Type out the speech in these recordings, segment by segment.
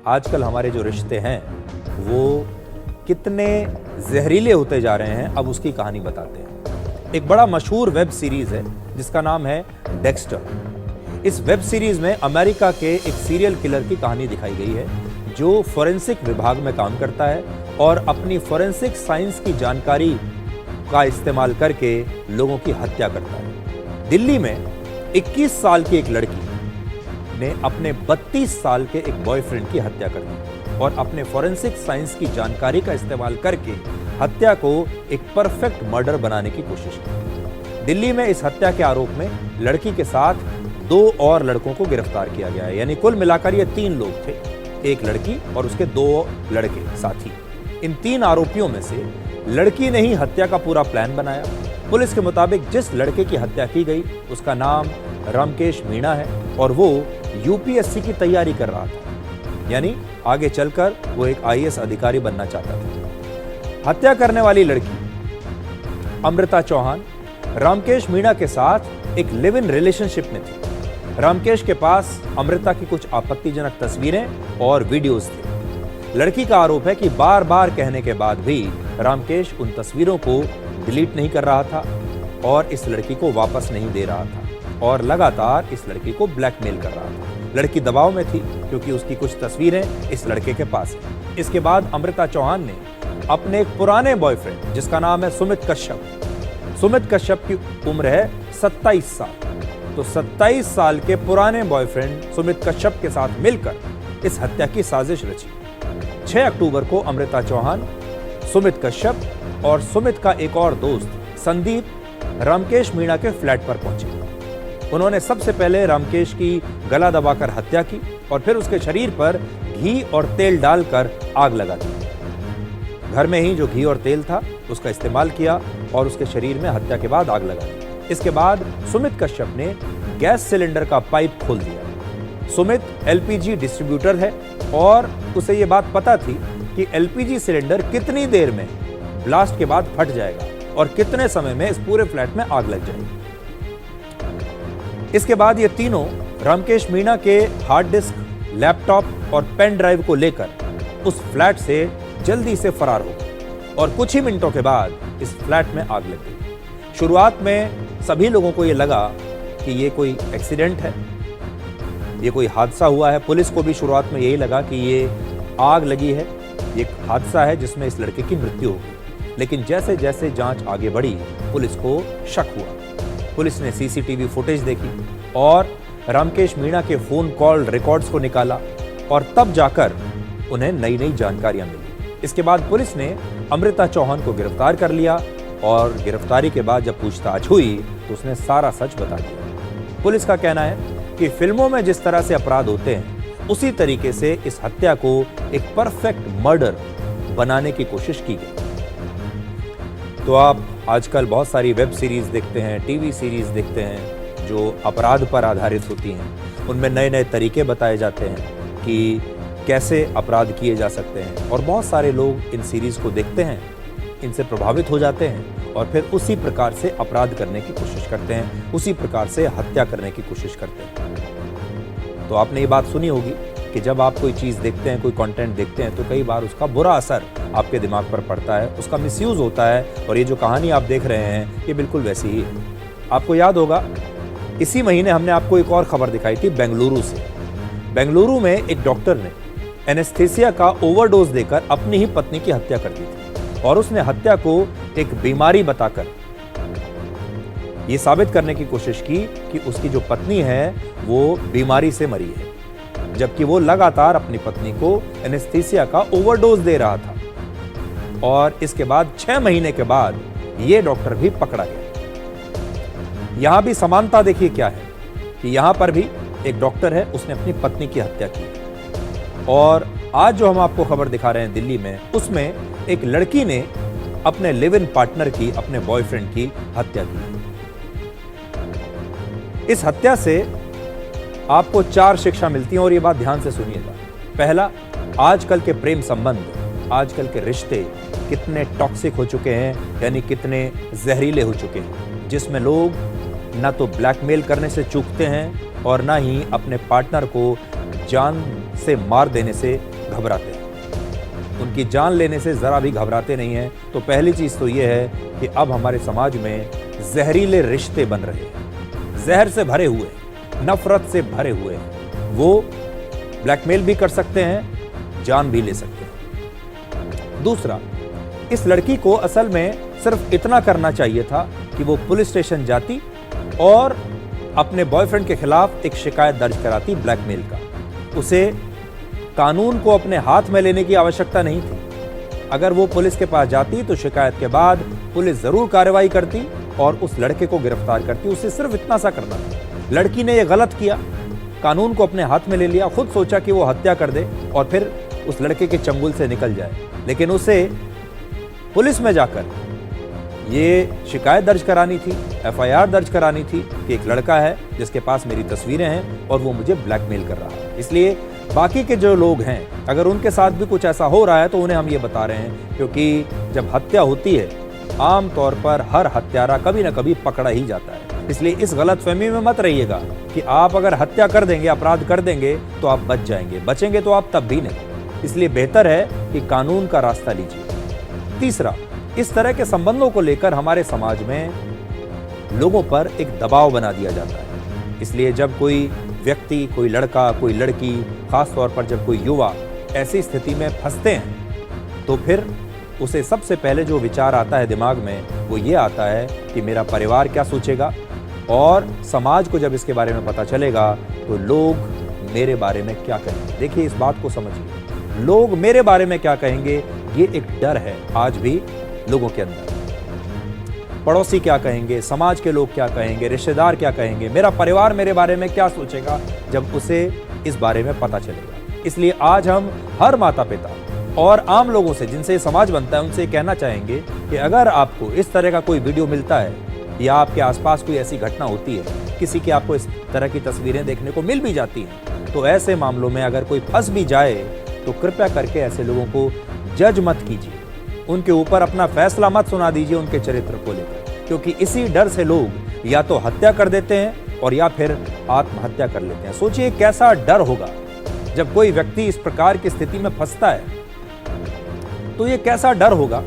आजकल हमारे जो रिश्ते हैं वो कितने जहरीले होते जा रहे हैं, अब उसकी कहानी बताते हैं। एक बड़ा मशहूर वेब सीरीज है जिसका नाम है डेक्स्टर। इस वेब सीरीज में अमेरिका के एक सीरियल किलर की कहानी दिखाई गई है जो फोरेंसिक विभाग में काम करता है और अपनी फोरेंसिक साइंस की जानकारी का इस्तेमाल करके लोगों की हत्या करता है। दिल्ली में 21 साल की एक लड़की ने अपने 32 साल के एक बॉयफ्रेंड की हत्या कर दी और अपने फोरेंसिक साइंस की जानकारी का इस्तेमाल करके हत्या को एक परफेक्ट मर्डर बनाने की कोशिश की। दिल्ली में इस हत्या के आरोप में लड़की के साथ 2 और लड़कों को गिरफ्तार किया गया है। यानी कुल मिलाकर ये 3 लोग थे, एक लड़की और उसके 2 लड़के साथी। इन 3 आरोपियों में से लड़की ने ही हत्या का पूरा प्लान बनाया। पुलिस के मुताबिक जिस लड़के की हत्या की गई उसका नाम रामकेश मीणा है और वो यूपीएससी की तैयारी कर रहा था, यानी आगे चलकर वो एक आईएएस अधिकारी बनना चाहता था। हत्या करने वाली लड़की अमृता चौहान रामकेश मीणा के साथ एक लिव इन रिलेशनशिप में थी। रामकेश के पास अमृता की कुछ आपत्तिजनक तस्वीरें और वीडियोस थे। लड़की का आरोप है कि बार बार कहने के बाद भी रामकेश उन तस्वीरों को डिलीट नहीं कर रहा था और इस लड़की को वापस नहीं दे रहा था और लगातार इस लड़की को ब्लैकमेल कर रहा था। लड़की दबाव में थी क्योंकि उसकी कुछ तस्वीरें इस लड़के के पास हैं। इसके बाद अमृता चौहान ने अपने एक पुराने बॉयफ्रेंड जिसका नाम है सुमित कश्यप की उम्र है 27 साल, तो 27 साल के पुराने बॉयफ्रेंड सुमित कश्यप के साथ मिलकर इस हत्या की साजिश रची। 6 अक्टूबर को अमृता चौहान, सुमित कश्यप और सुमित का एक और दोस्त संदीप रामकेश मीणा के फ्लैट पर पहुंचे। उन्होंने सबसे पहले रामकेश की गला दबाकर हत्या की और फिर उसके शरीर पर घी और तेल डालकर आग लगा दी। घर में ही जो घी और तेल था उसका इस्तेमाल किया और उसके शरीर में हत्या के बाद आग लगा दी। इसके बाद सुमित कश्यप ने गैस सिलेंडर का पाइप खोल दिया। सुमित एलपीजी डिस्ट्रीब्यूटर है और उसे यह बात पता थी कि एलपीजी सिलेंडर कितनी देर में ब्लास्ट के बाद फट जाएगा और कितने समय में इस पूरे फ्लैट में आग लग जाएगी। इसके बाद ये तीनों रामकेश मीणा के हार्ड डिस्क, लैपटॉप और पेन ड्राइव को लेकर उस फ्लैट से जल्दी से फरार हो गए और कुछ ही मिनटों के बाद इस फ्लैट में आग लग गई। शुरुआत में सभी लोगों को ये लगा कि ये कोई एक्सीडेंट है, ये कोई हादसा हुआ है। पुलिस को भी शुरुआत में यही लगा कि ये आग लगी है, ये हादसा है जिसमें इस लड़के की मृत्यु हो गई। लेकिन जैसे जैसे जांच आगे बढ़ी पुलिस को शक हुआ। पुलिस ने सीसीटीवी फुटेज देखी और रामकेश मीणा के फोन कॉल रिकॉर्ड्स को निकाला और तब जाकर उन्हें नई नई जानकारियां मिली। इसके बाद पुलिस ने अमृता चौहान को गिरफ्तार कर लिया और गिरफ्तारी के बाद जब पूछताछ हुई तो उसने सारा सच बता दिया। पुलिस का कहना है कि फिल्मों में जिस तरह से अपराध होते हैं उसी तरीके से इस हत्या को एक परफेक्ट मर्डर बनाने की कोशिश की गई। तो आप आजकल बहुत सारी वेब सीरीज देखते हैं, टीवी सीरीज देखते हैं जो अपराध पर आधारित होती हैं। उनमें नए नए तरीके बताए जाते हैं कि कैसे अपराध किए जा सकते हैं और बहुत सारे लोग इन सीरीज को देखते हैं, इनसे प्रभावित हो जाते हैं और फिर उसी प्रकार से अपराध करने की कोशिश करते हैं, उसी प्रकार से हत्या करने की कोशिश करते हैं। तो आपने ये बात सुनी होगी कि जब आप कोई चीज़ देखते हैं, कोई कंटेंट देखते हैं तो कई बार उसका बुरा असर आपके दिमाग पर पड़ता है, उसका मिसयूज होता है और ये जो कहानी आप देख रहे हैं ये बिल्कुल वैसी ही है। आपको याद होगा इसी महीने हमने आपको एक और खबर दिखाई थी बेंगलुरु से। बेंगलुरु में एक डॉक्टर ने एनेस्थीसिया का ओवरडोज देकर अपनी ही पत्नी की हत्या कर दी थी और उसने हत्या को एक बीमारी बताकर ये साबित करने की कोशिश की कि उसकी जो पत्नी है वो बीमारी से मरी है, जबकि वो लगातार अपनी पत्नी को एनेस्थीसिया का ओवरडोज दे रहा था। और इसके बाद 6 महीने के बाद ये डॉक्टर भी पकड़ा गया। यहां भी समानता देखिए क्या है कि यहां पर भी एक डॉक्टर है, उसने अपनी पत्नी की हत्या की और आज जो हम आपको खबर दिखा रहे हैं दिल्ली में, उसमें एक लड़की ने अपने लिव इन पार्टनर की, अपने बॉयफ्रेंड की हत्या की। इस हत्या से आपको 4 शिक्षा मिलती हैं और ये बात ध्यान से सुनिएगा। पहला, आजकल के प्रेम संबंध, आजकल के रिश्ते कितने टॉक्सिक हो चुके हैं, यानी कितने जहरीले हो चुके हैं, जिसमें लोग ना तो ब्लैकमेल करने से चूकते हैं और ना ही अपने पार्टनर को जान से मार देने से घबराते हैं, उनकी जान लेने से ज़रा भी घबराते नहीं हैं। तो पहली चीज़ तो ये है कि अब हमारे समाज में जहरीले रिश्ते बन रहे हैं, जहर से भरे हुए, नफरत से भरे हुए हैं। वो ब्लैकमेल भी कर सकते हैं, जान भी ले सकते हैं। दूसरा, इस लड़की को असल में सिर्फ इतना करना चाहिए था कि वो पुलिस स्टेशन जाती और अपने बॉयफ्रेंड के खिलाफ एक शिकायत दर्ज कराती ब्लैकमेल का। उसे कानून को अपने हाथ में लेने की आवश्यकता नहीं थी। अगर वो पुलिस के पास जाती तो शिकायत के बाद पुलिस जरूर कार्रवाई करती और उस लड़के को गिरफ्तार करती। उसे सिर्फ इतना सा करना था। लड़की ने यह गलत किया, कानून को अपने हाथ में ले लिया, खुद सोचा कि वो हत्या कर दे और फिर उस लड़के के चंगुल से निकल जाए। लेकिन उसे पुलिस में जाकर ये शिकायत दर्ज करानी थी, एफआईआर दर्ज करानी थी कि एक लड़का है जिसके पास मेरी तस्वीरें हैं और वो मुझे ब्लैकमेल कर रहा है। इसलिए बाकी के जो लोग हैं, अगर उनके साथ भी कुछ ऐसा हो रहा है तो उन्हें हम ये बता रहे हैं, क्योंकि जब हत्या होती है आम तौर पर हर हत्यारा कभी ना कभी पकड़ा ही जाता है। इसलिए इस गलतफहमी में मत रहिएगा कि आप अगर हत्या कर देंगे, अपराध कर देंगे तो आप बच जाएंगे। बचेंगे तो आप तब भी नहीं। इसलिए बेहतर है कि कानून का रास्ता लीजिए। तीसरा, इस तरह के संबंधों को लेकर हमारे समाज में लोगों पर एक दबाव बना दिया जाता है। इसलिए जब कोई व्यक्ति, कोई लड़का, कोई लड़की, खास तौर पर जब कोई युवा ऐसी स्थिति में फंसते हैं तो फिर उसे सबसे पहले जो विचार आता है दिमाग में वो ये आता है कि मेरा परिवार क्या सोचेगा, और समाज को जब इसके बारे में पता चलेगा तो लोग मेरे बारे में क्या कहेंगे। देखिए, इस बात को समझिए, लोग मेरे बारे में क्या कहेंगे, ये एक डर है आज भी लोगों के अंदर। पड़ोसी क्या कहेंगे, समाज के लोग क्या कहेंगे, रिश्तेदार क्या कहेंगे, मेरा परिवार मेरे बारे में क्या सोचेगा जब उसे इस बारे में पता चलेगा। इसलिए आज हम हर माता पिता और आम लोगों से, जिनसे समाज बनता है, उनसे कहना चाहेंगे कि अगर आपको इस तरह का कोई वीडियो मिलता है या आपके आसपास कोई ऐसी घटना होती है, किसी की आपको इस तरह की तस्वीरें देखने को मिल भी जाती हैं, तो ऐसे मामलों में अगर कोई फंस भी जाए तो कृपया करके ऐसे लोगों को जज मत कीजिए, उनके ऊपर अपना फैसला मत सुना दीजिए उनके चरित्र को लेकर, क्योंकि इसी डर से लोग या तो हत्या कर देते हैं और या फिर आत्महत्या कर लेते हैं। सोचिए कैसा डर होगा जब कोई व्यक्ति इस प्रकार की स्थिति में फंसता है, तो ये कैसा डर होगा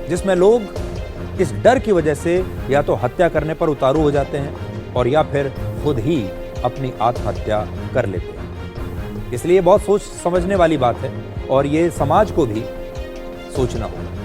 जिसमें लोग इस डर की वजह से या तो हत्या करने पर उतारू हो जाते हैं और या फिर खुद ही अपनी आत्महत्या कर लेते हैं। इसलिए बहुत सोच समझने वाली बात है और ये समाज को भी सोचना होगा।